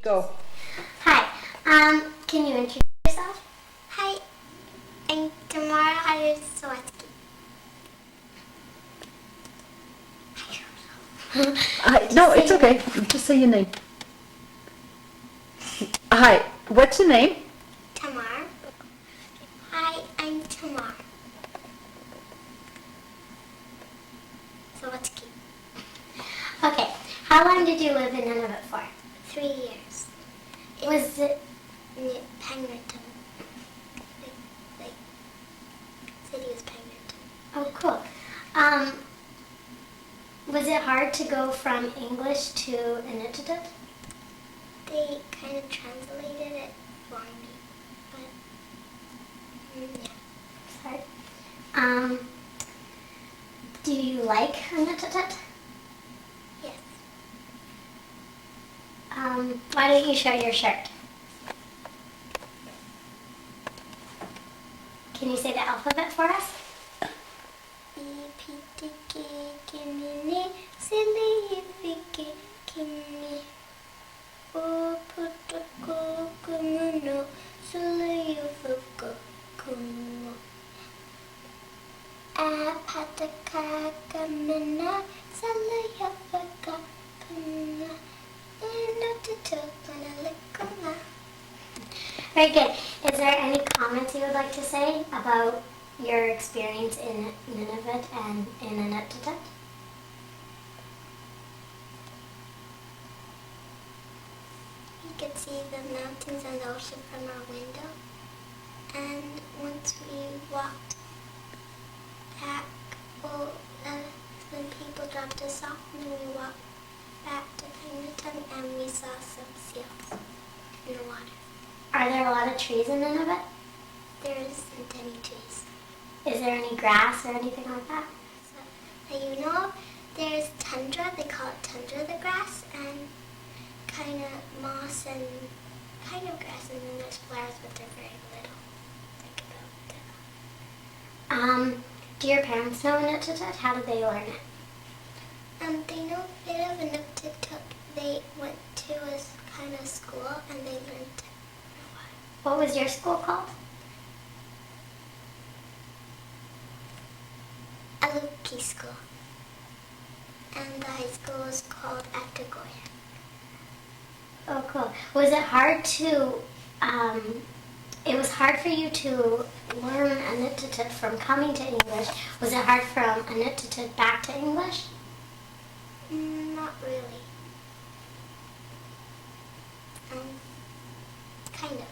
Go. Hi. Can you introduce yourself? Hi, I'm Tamar. No, it's okay. Just say your name. Hi. What's your name? Tamar. Hi, I'm Tamar. Sawatki. Okay. How long did you live in Nunavut for? 3 years. Was it? Near Pengerton. Like, city is Pengerton. Oh, cool. Was it hard to go from English to Inuktitut? They kind of translated it for me, but yeah. Sorry. Do you like Inuktitut? Yes. Why don't you show your shirt? Can you say the alphabet for us? Ipitiki kimini silifiki kimi Uputuku kumuno sulayufuku kumu Apataka kamina salayafaka kuna Inutitukanalikuna. Very good. Is there any comments you would like to say about your experience in Nunavut and in Inuktitut? We could see the mountains and the ocean from our window. And once we walked back, when people dropped us off, and then we walked back to Pengerton and we saw some seals in the water. Are there a lot of trees in Nunavut? There isn't any trees. Is there any grass or anything like that? So, that you know of, there's tundra, they call it tundra, the grass, and kind of moss and kind of grass, and then there's flowers, but they're very little. Like about Do your parents know Inuktitut? How did they learn it? They know a bit of Inuktitut. They went to a kind of school and they learned it for a while. What was your school called? Aluki School. And the high school was called Atagoya. Oh, cool. Was it hard to, it was hard for you to learn Inuktitut from coming to English. Was it hard from Inuktitut back to English? Not really. Kind of.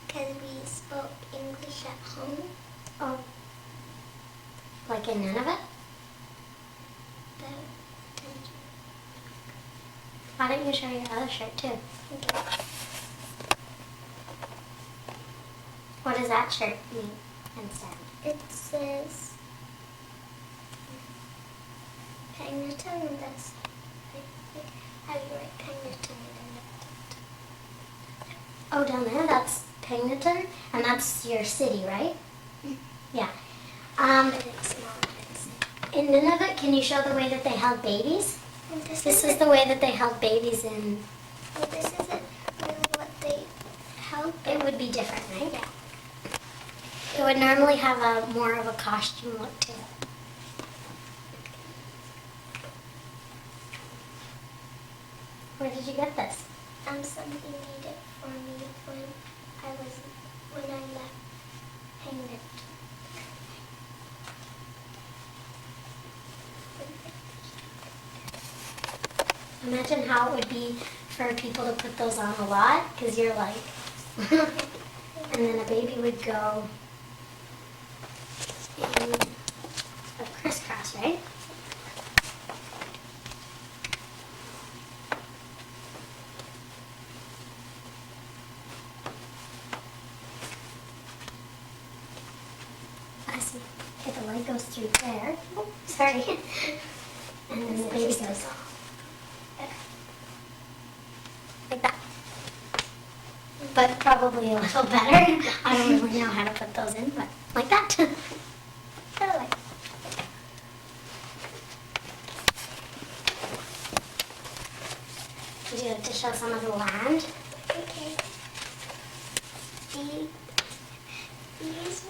Because we spoke English at home. Oh. Like in Nunavut? Why don't you show your other shirt too? Okay. What does that shirt mean instead? It says Pengerton, and that's how you write Pengerton in Oh, down there, that's Pengerton, and that's your city, right? Yeah. but it's small. In Nunavut, can you show the way that they held babies? And This is the way that they held babies in. Well, this isn't really what they held. It would be different, right? Yeah. It would normally have a more of a costume look to it. Where did you get this? Somebody made it for me when I left Pengerton. Imagine how it would be for people to put those on a lot, because you're like, and then a baby would go in a crisscross, right? I see. Okay, the light goes through there. Oh, sorry. And then the baby goes like that. But probably a little better. I don't really know how to put those in, but like that. Kind of like.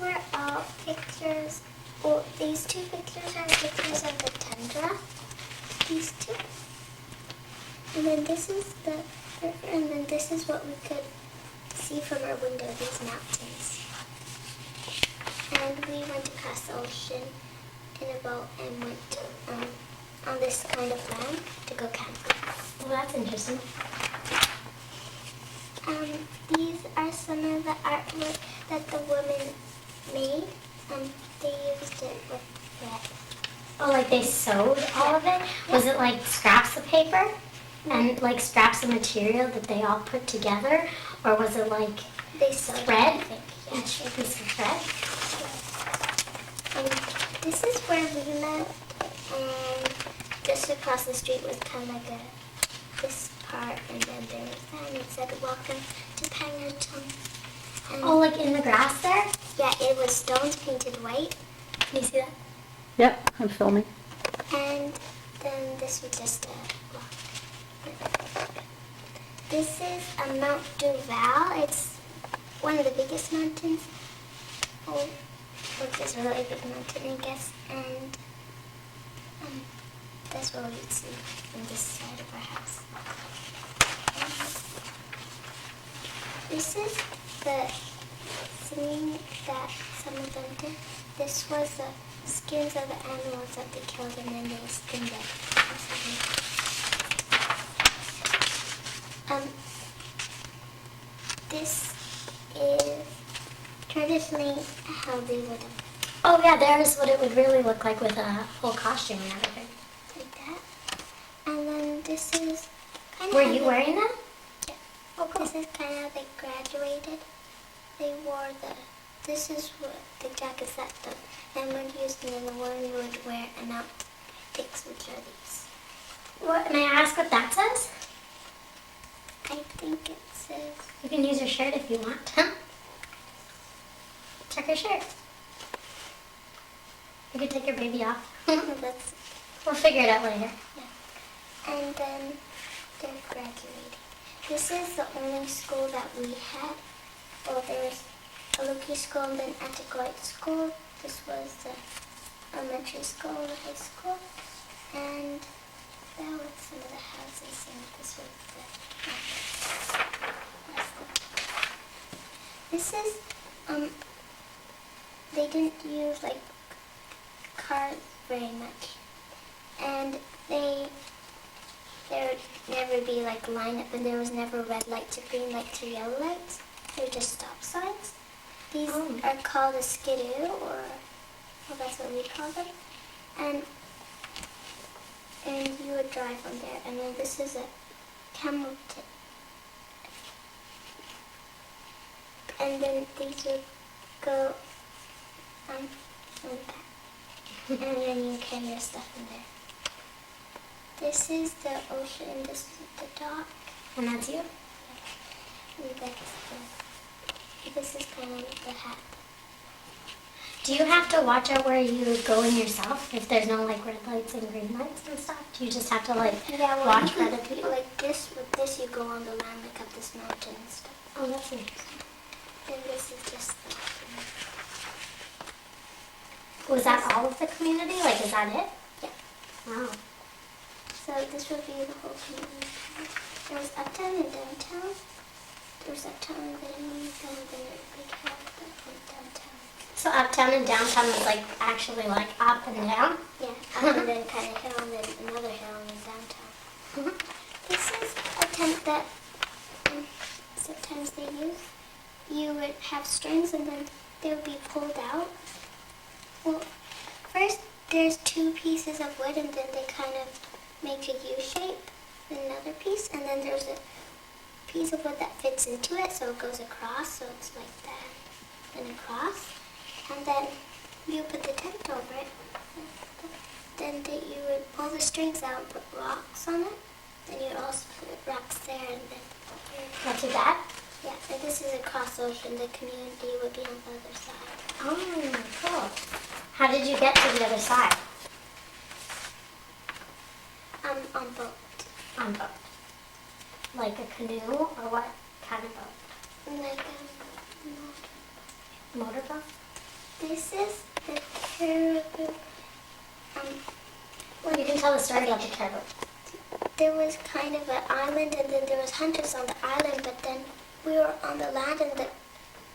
were all pictures. Well, these two pictures are pictures of the tundra. These two. And then this is the river, and then this is what we could see from our window, these mountains. And we went across the ocean in a boat and went on this kind of land to go camping. Well, that's interesting. These are some of the artwork that the women made. They used it with thread. Oh, like they sewed all of it? Was it like scraps of paper? And like scraps of material that they all put together? Or was it like They sewed thread? it, I think. Yeah, Each piece of thread? This is where we lived, and just across the street was kind of like this part, and then there was that, and it said, "Welcome to Pangerton." Oh, like in the grass there? Yeah, it was stones painted white, Can you see that? Yep, I'm filming. and then this was just a block. This is a Mount Duval. It's one of the biggest mountains. Oh, it's this really big mountain, I guess, and that's what we'd see on this side of our house. This is the singing that some of them did. This was the skins of the animals that they killed, and then they skinned it. This is traditionally how they would have Oh yeah, there's what it would really look like with a whole costume and everything. like that. And then this is kind of. Were you wearing that? Yeah. Oh, cool. This is kind of how they graduated. They wore this is what the jackets that the men would use, and then the women would wear an outfits, which are these. What, may I ask what that says? I think it says, You can use your shirt if you want. Check your shirt. You can take your baby off. that's, We'll figure it out later. and then they're graduating. This is the only school that we had. Well, there was a Loki school and then Atticoit school. This was the elementary school, the high school, and that was some of the houses, and this was the school. This is, they didn't use like cars very much, and there would never be like line up, and there was never red lights or green lights or yellow lights. They were just stop signs. These are called a skidoo, or well, that's what we call them, and you would drive on there. And then this is a camel tip, and then these would go like that. And then you carry your stuff in there. This is the ocean, this is the dock. And that's you? And this is kind of the hat. Do you have to watch out where you go in yourself if there's no like red lights and green lights and stuff? Do you just have to like watch for other people? Like this, with this you go on the land, like up this mountain and stuff. Oh, that's interesting. And this is just the Was that all of the community? Like, is that it? Yeah. Wow. So this would be the whole community. There was uptown and downtown. There was uptown and then a big hill that went downtown. So uptown and downtown was like actually like up and down? Yeah, up and then kind of hill and then another hill and then downtown. This is a tent that sometimes they use. You would have strings and then they would be pulled out. Well, first there's two pieces of wood and then they kind of make a U shape, and another piece, and then there's a piece of wood that fits into it, so it goes across, so it's like that, and across, and then you put the tent over it. Then you would pull the strings out and put rocks on it. Then you would also put rocks there, and then Not too bad? yeah, and this is across the ocean. The community would be on the other side. Oh, cool. How did you get to the other side? On boat. On boat. Like a canoe or what kind of boat? Like Motorboat? This is the caribou. Well, you can tell the story about the caribou. There was kind of an island, and then there was hunters on the island, but then we were on the land, and the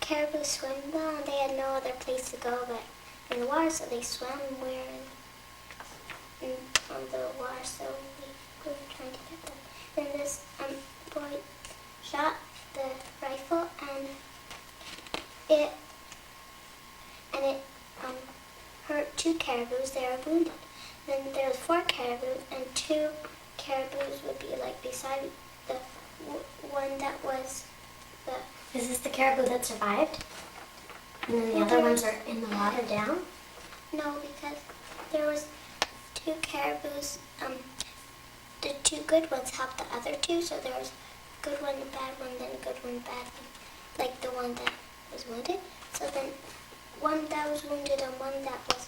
caribou swam well, and they had no other place to go but in the water, so they swam. We were on the water, so we were trying to get them. Then this boy shot the rifle, and it hurt 2 caribous. They are wounded. Then there was 4 caribous, and 2 caribous would be like beside the one that was the. Is this the caribou that survived? And then the other ones are in the water down? No, because there was 2 caribous. The 2 good ones helped the other 2, so there was good one, bad one, then good one, bad one, like the one that was wounded. So then one that was wounded and one that was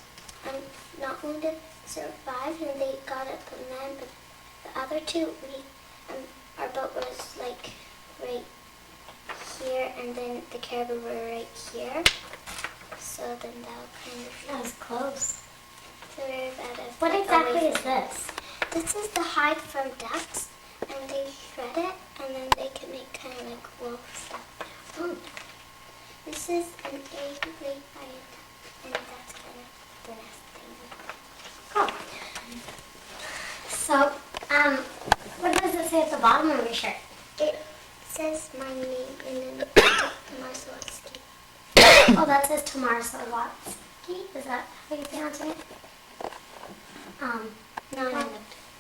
not wounded survived, and they got up on land. But the other 2, our boat was like right here, and then the caribou were right here. So then that kind of. That was close. So very bad. What exactly is this? This is the hide from ducks, and they shred it, and then they can make kind of like wool stuff. Oh. This is an egg laid by a duck, and that's kind of the nest thing. Cool. So, what does it say at the bottom of your shirt? It says my name, and then Tamar. Oh, that says Tamar Slowatsky. Is that how you pronounce it? No.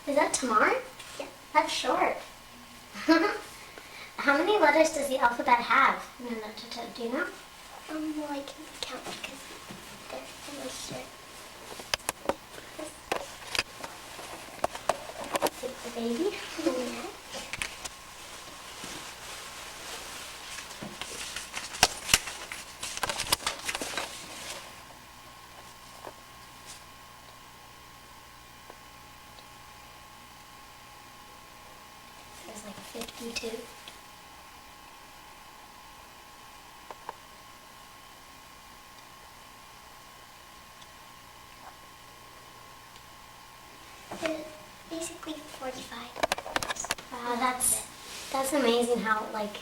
Is that Tamar? Yeah. That's short. How many letters does the alphabet have? Do you know? Well, I can count because they're in my shirt. Take the baby. Yeah. There's like 52. Basically 45. Wow, that's amazing how like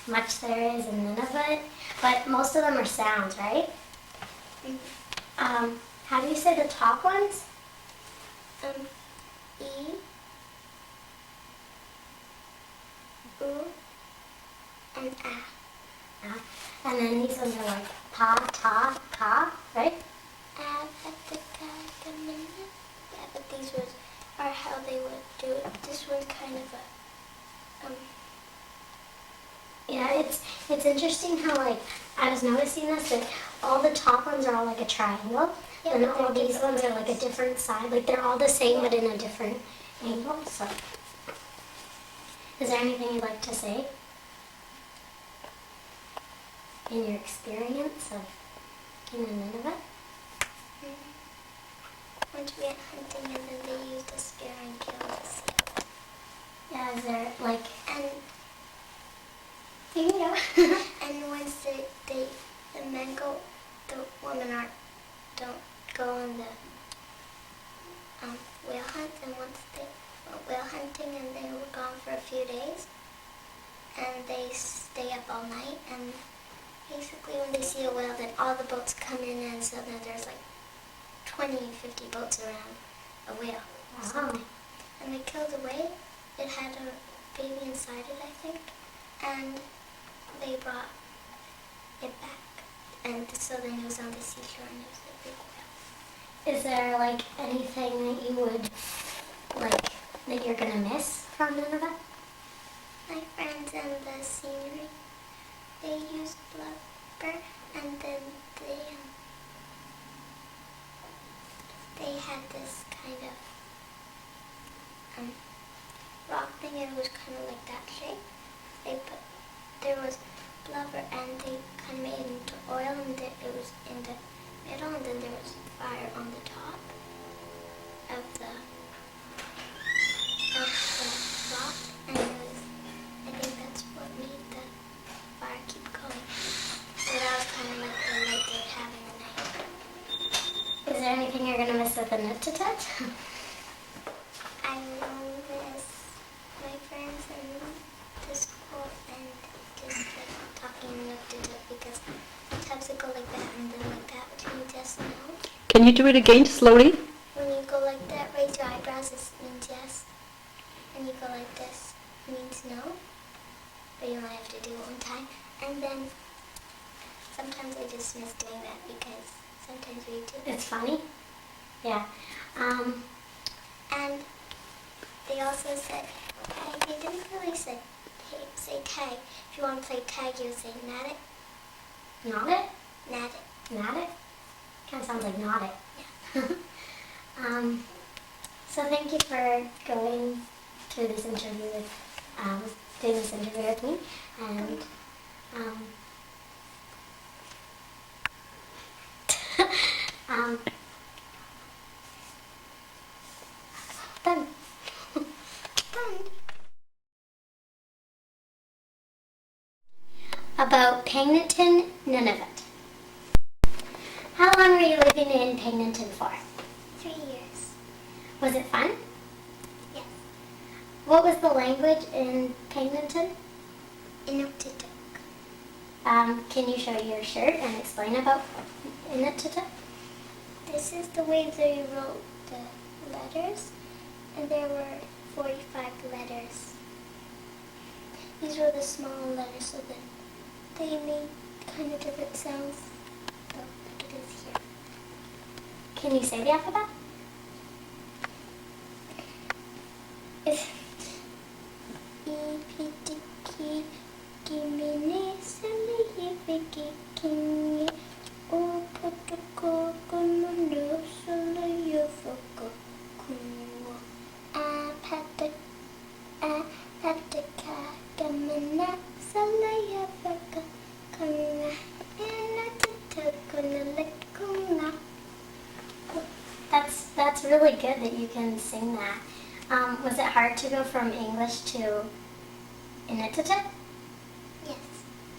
much there is in Nunavut, but most of them are sounds, right? How do you say the top ones? E, U, and A. And then these ones are like ta, ta, ka, right? Yeah, but these words are how they would do it. This one's kind of a Yeah, it's interesting how like I was noticing this that all the top ones are all like a triangle, Yeah, and but all they're these ones are like a different side. Like they're all the same but in a different angle. So, is there anything you'd like to say in your experience of in Nunavut? once we went hunting, and then they used a spear and killed us. Yeah, is there like And you know? and once the men go, the women don't go on the whale hunt. And once they went whale hunting, and they were gone for a few days, and they stay up all night. And basically, when they see a whale, then all the boats come in, and so then there's like 20, 50 boats around a whale. Wow. And they killed a whale. It had a baby inside it, I think, and they brought it back. And so then it was on the seashore, and it was a big whale. Is there like anything that you would like that you're gonna miss from Nunavut? My friends and the scenery, they used blubber, and then they had this kind of rock thing, and it was kind of like that shape. There was blubber, and they kind of made it into oil, and it was in the middle, and then there was fire on the top of the rock, and I think that's what made the fire keep going. So that was kind of like the light they would have in the night. Is there anything you're gonna miss with a knit-to-tit? I will miss my friends and the school and just like talking to it because sometimes I go like that and then like that, which means yes and no. Can you do it again slowly? When you go like that, raise your eyebrows, it means yes. And you go like this, it means no. But you only have to do it one time. And then sometimes I just miss doing that because sometimes we do. It's funny. Yeah. And they also said, they didn't really say tag. If you want to play tag, you would say nat it. Not it? Nat it. Not it? Kind of sounds like not it. Yeah. So thank you for going through this interview with, doing this interview with me, and done. Done. About Paignton, Nunavut. How long were you living in Paignton for? 3 years. Was it fun? Yes. What was the language in Paignton? Inuktitut. Can you show your shirt and explain about Inuktitut? This is the way they wrote the letters, and there were 45 letters. These were the small letters, so that they made kind of different sounds. So, like it is here. Can you say the alphabet? It's E P T K Kimini Semi Yeviki Kingi O Potoko Komondo Solo Yofoko Kungo A Pataka Gamana Sala Yafaka Kanga Enatatakunalekunga. That's really good that you can sing that. Was it hard to go from English to Inuktitut? Yes.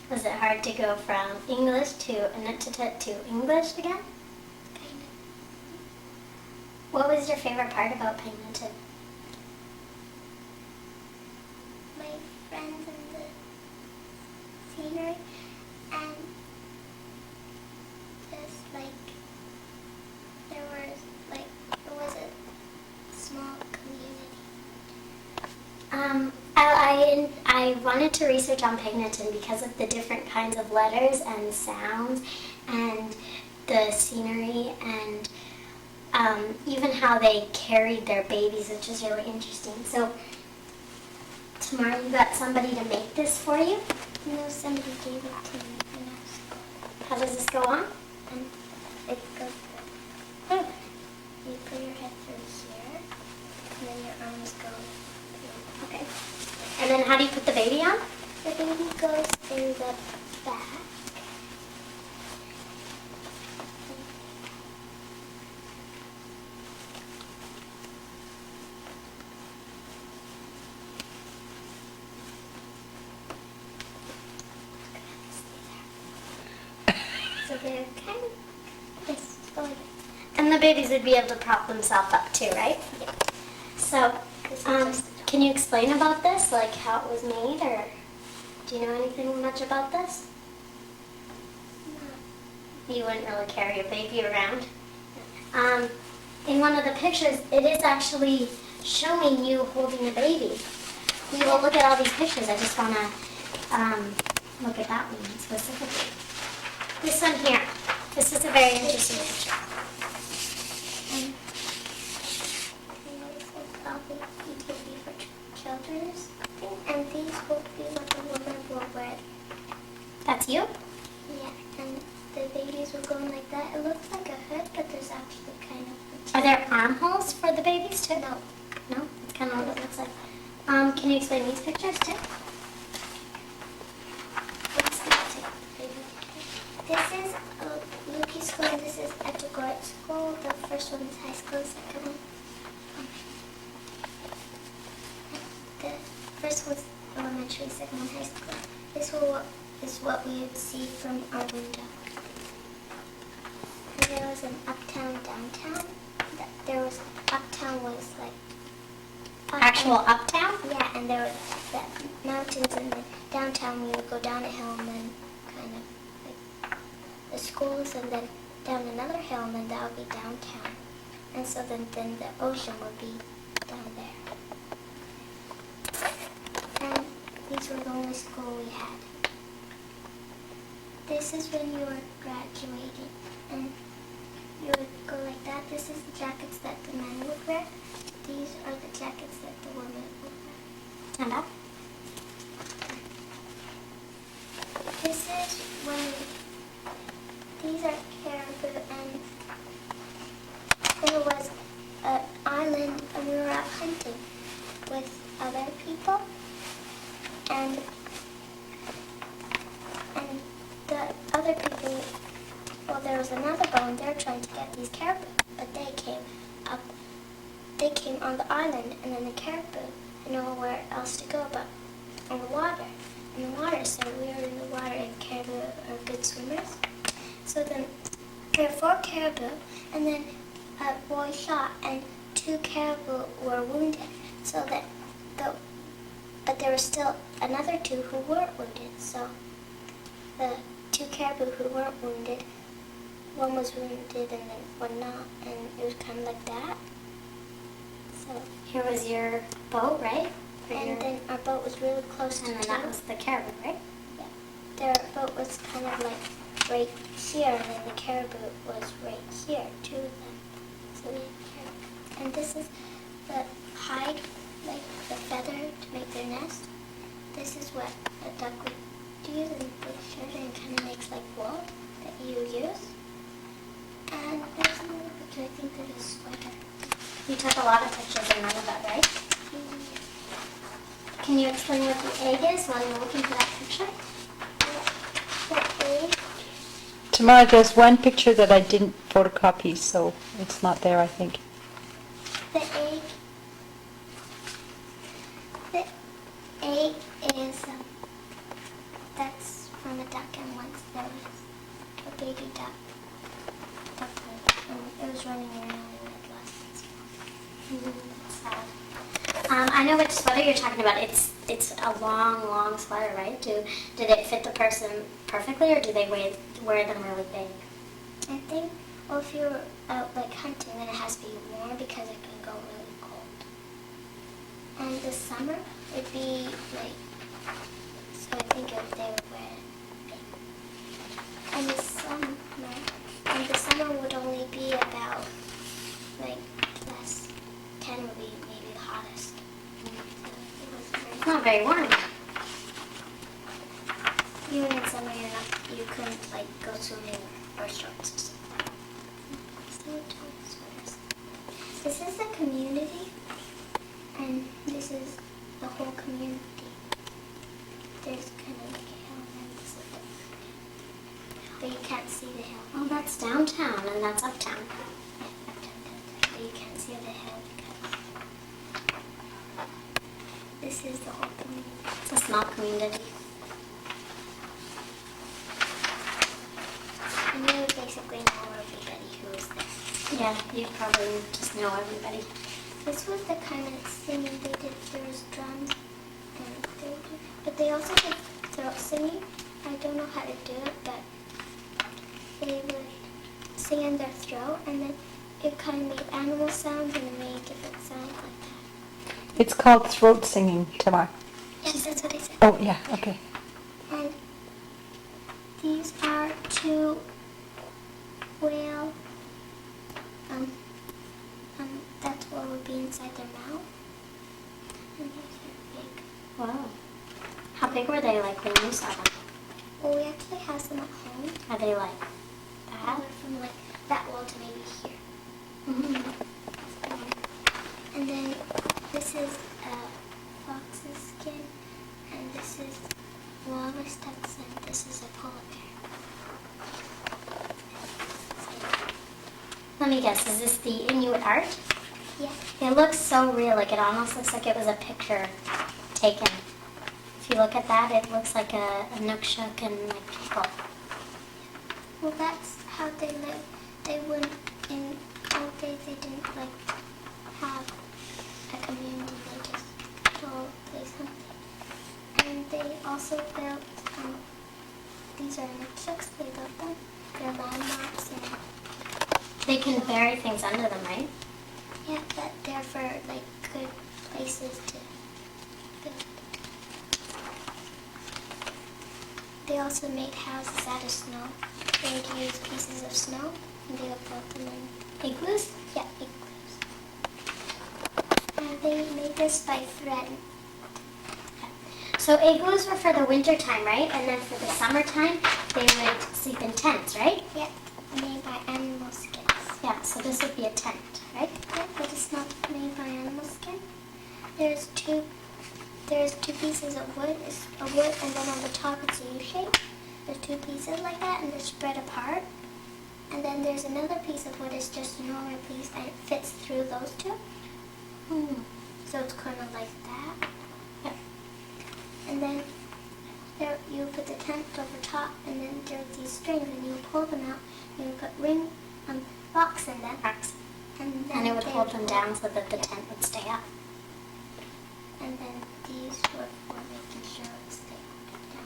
Was it hard to go from English to Inuktitut to English again? Kind of. What was your favorite part about Paignton? My friends and the scenery and just like there was like it was a small community. I wanted to research on Paignton because of the different kinds of letters and sounds and the scenery and even how they carried their babies, which is really interesting. So, Tamar, you got somebody to make this for you? No, somebody gave it to me when I was school. How does this go on? And it goes like you put your head through here and then your arms go through. Okay. And then how do you put the baby on? The baby goes in the back. So they're kind of this going. And the babies would be able to prop themselves up too, right? Yeah. So, This is just the can you explain about this, like how it was made, or do you know anything much about this? You wouldn't really carry a baby around. In one of the pictures, it is actually showing you holding a baby. We will look at all these pictures. I just want to look at that one specifically. This one here. This is a very interesting picture. And these will probably be for children's thing, and these will be what the woman will wear. That's you? Yeah, and the babies will go in like that. It looks like a hood, but there's actually kind of Are there armholes for the babies too? No. No? It's kind of what it looks like. Can you explain these pictures too? What's the baby? This is Lukey School, and this is Etogoret School. The first one is high school, the second one. The first one's elementary, second one high school. This is what we would see from our window. And there was an uptown, downtown. There was uptown was like Actual uptown? Yeah, and there were the mountains, and then downtown we would go down a hill and then kind of like the schools, and then down another hill, and then that would be downtown. And so then the ocean would be down there. And these were the only school we had. This is when you were graduating, and you would go like that. This is the jackets that the men would wear. These are the jackets that the women would wear. Stand up. This is when these are caribou, and there was an island, and we were out hunting with other people, and the other people, well, there was another boat, and they were trying to get these caribou, but they came on the island, and then the caribou had nowhere else to go but on the water. So we were in the water, and caribou are good swimmers. So then there were 4 caribou, and then a boy shot, and 2 caribou were wounded. So that but there were still another 2 who weren't wounded. So the 2 caribou who weren't wounded, one was wounded and then one not, and it was kind of like that. So Here was your boat, right? and then our boat was really close to And then that was the caribou, right? Yeah. Their boat was kind of like right here, and then the caribou was right here, 2 of them. So we had caribou. And this is the hide, like the feather to make their nest. This is what a duck would use, and put sugar and kind of makes like wool that you use. And there's another picture, I think of a sweater. You took a lot of pictures in none of that, right? Can you explain what the egg is while you're looking for that picture? The egg, Tamar, there's one picture that I didn't photocopy, so it's not there, I think. the egg is, that's from a duck, and once there was a baby duck, and it was running around and it lost its mom. Sad. I know which sweater you're talking about. It's a long sweater, right? Did it fit the person perfectly, or do they wear them really big? I think, well, if you're out like hunting, then it has to be warm because it can go really cold. And the summer would be like, so I think they would wear it big. And the summer would only be about like less 10 would be maybe the hottest. It's not very warm. Even in summer, you couldn't like go swimming or shorts or something. So tall sweaters. This is the community, and this is the whole community. There's kind of like a hill, and this is but you can't see the hill. Well, that's downtown and that's uptown. Yeah, but you can't see the hill because this is the whole community. It's a small community. And you would basically know everybody who was there. Yeah, you probably just know everybody. This was the kind of singing they did. There was drums, and but they also did throat singing. I don't know how to do it, but they would sing in their throat, and then it kind of made animal sounds, and it made different sounds like that. It's called throat singing, Tamar. Yes, that's what I said. Oh, yeah, okay. And these are 2 whale. That's what would be inside their mouth. And these are big. Wow. How big were they like when you saw them? Well, we actually have them at home. Are they like That that? went from like that wall to maybe here. Mm-hmm. And then this is a fox's skin, and this is walrus ducks, and this is a polar bear. Let me guess, is this the Inuit art? Yeah. It looks so real, like it almost looks like it was a picture taken. If you look at that, it looks like a Nukshuk and like people. Well, that's how they live. they wouldn't, in old days, they didn't like have a community. They just all play something. And they also built, these are notebooks, they built them. They're landmarks and They can bury things under them, right? yeah, but they're for like good places to build. They also made houses out of snow. They would use pieces of snow and they would build them in Igloos? yeah, igloos. And they made this by thread. So igloos were for the winter time, right? And then for the summertime, they would sleep in tents, right? Yeah, made by animal skins. Yeah, so this would be a tent, right? Yeah, but it's not made by animal skin. There's two pieces of wood. It's a wood, and then on the top it's a U shape. There's two pieces like that, and they're spread apart. And then there's another piece of wood. It's just a normal piece, and it fits through those two. So it's kind of like that. Yep. And then there you put the tent over top, and then there's these strings, and you pull them out. And you put rocks in them. Rocks. And then And it would they hold them down so that the tent would stay up. And then these were for making sure it stayed down.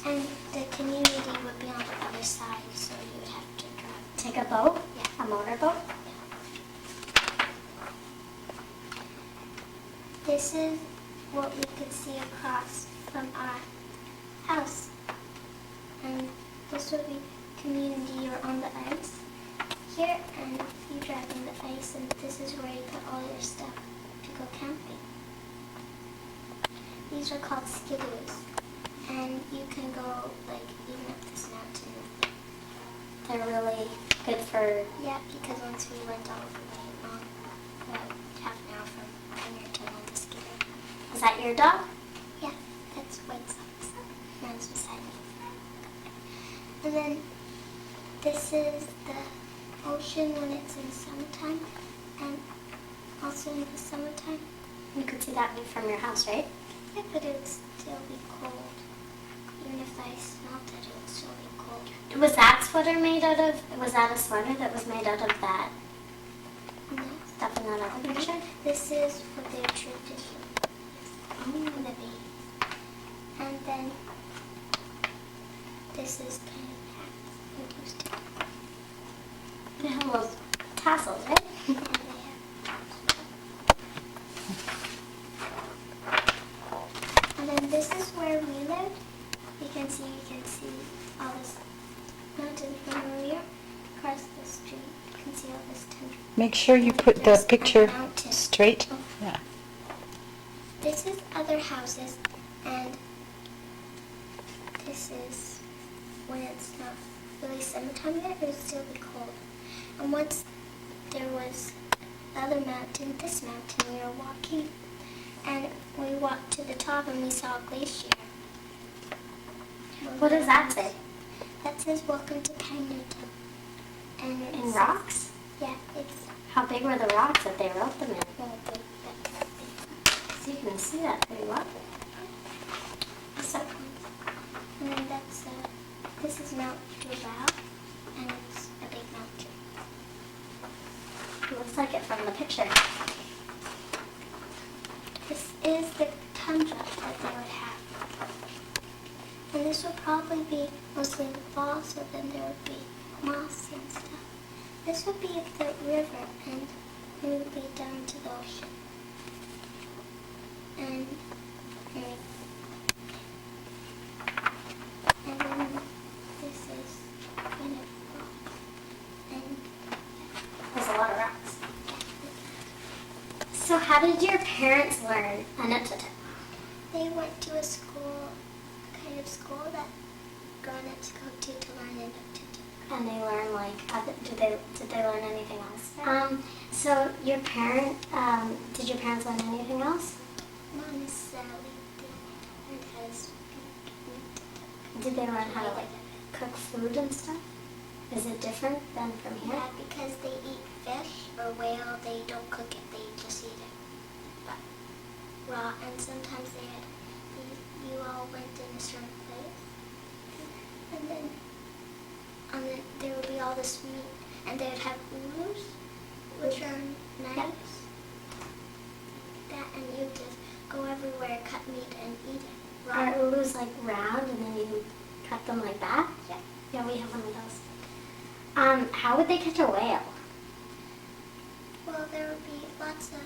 And the community would be on the other side, so you would have to drive. Take a boat? Yeah. A motorboat? This is what we could see across from our house. And this would be community. You're on the ice here, and you drive on the ice, and this is where you put all your stuff to go camping. These are called skidoos, and you can go like even up this mountain with them. They're really good for... Yeah, because once we went all the way along, about half an hour from here to on the skidoo. Is that your dog? Yeah, that's White Sox. Mine's beside me. And then this is the ocean when it's in summertime, and also in the summertime. You could see that view from your house, right? Yeah, but it would still be cold. Even if I smelt it, it would still be cold. Was that sweater made out of... Was that a sweater that was made out of that No. stuff in that other picture? This is for their tradition. The baby. And then this is kind of hats we used to. They have little tassels, right? And they have and then this is where we lived. You can see all this mountain from here across the street. You can see all this tundra. Make sure you put the There's a picture mountain. straight. Oh. Yeah. This is other houses, and this is when it's not really summertime yet, it would still be cold. And once there was the other mountain, this mountain, we were walking, and we walked to the top and we saw a glacier. What does that say? That says "Welcome to Pennington." And In it's, rocks? yeah, it's How big were the rocks that they wrote them in? really big. So you can see that pretty well. So, and then this is Mount Jubal, and it's a big mountain. It looks like it from the picture. This is the tundra that they would have. And this would probably be mostly in the fall, so then there would be moss and stuff. This would be the river, and we would be down to the ocean. And then this is kind of rock. And There's a lot of rocks. So how did your parents learn Anutata? they went to a school, kind of school that grown-ups go to learn Inuktitut. And they learn did they learn anything else? So your did your parents learn anything else? Not necessarily. They learned how to speak Inuktitut. Did they learn how to cook food and stuff? Is it different than from here? Yeah, because they eat fish or whale, they don't cook it, they just eat it raw. And sometimes you all went in a certain place. And then all this meat, and they would have ulus, which are knives. That, and you just go everywhere, cut meat, and eat it. Are ulus like round and then you cut them like that? Yeah. Yeah, we have one of those. How would they catch a whale? Well, there would be lots of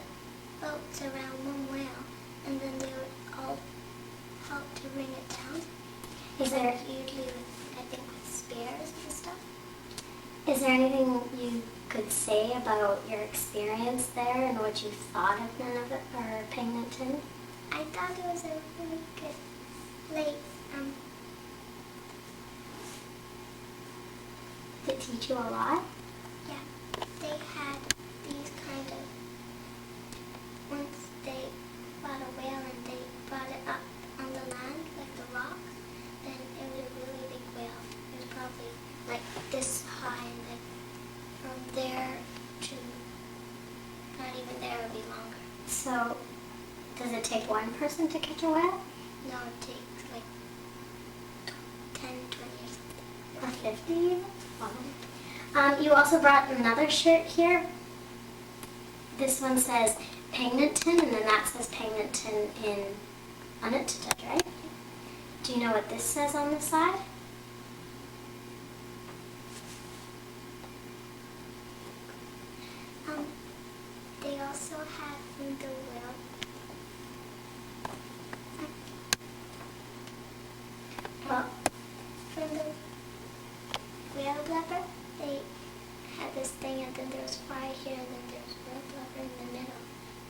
boats around one whale, and then they would all help to bring it down. Is there Usually with, I think, with spears and stuff. Is there anything you could say about your experience there and what you thought of Nineveh or Pingleton? I thought it was a really good lake. Did it teach you a lot? Yeah, they had these kind of, once they bought a whale and they brought it up on the land, like the rocks, then it was a really big whale. It was probably like this high, and like from there to not even there would be longer. So, does it take one person to catch a whale? No, it takes like 10, 20 or something. Or 50 even? Wow. You also brought another shirt here. This one says Pingleton, and then that says Pingleton in Inuktitut, right? Do you know what this says on the side? They also had in the whale. Well, From the whale blubber, they had this thing, and then there was fire here, and then there was whale blubber in the middle.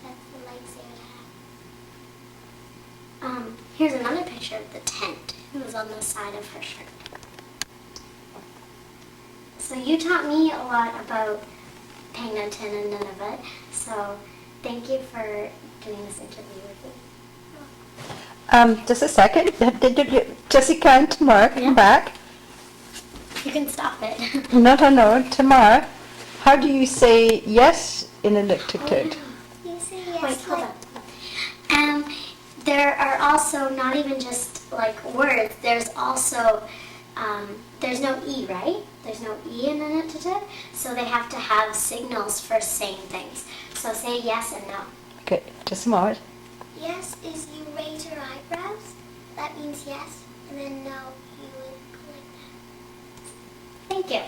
That's the lights they would have. here's another picture of the tent. It was on the side of her shirt. So you taught me a lot about Pingleton and Nineveh. So thank you for doing this interview with me. Just a second. Jessica and Tamar, come Yeah. back. You can stop it. No. Tamar, how do you say yes in Inuktitut? You say yes, Wait, hold like, on. There are also not even just like words. There's also there's no e, right? There's no e in Inuktitut, so they have to have signals for saying things. So say yes and no. Okay, just a moment. yes is you raise your eyebrows. That means yes. And then no, you would go like that. Thank you.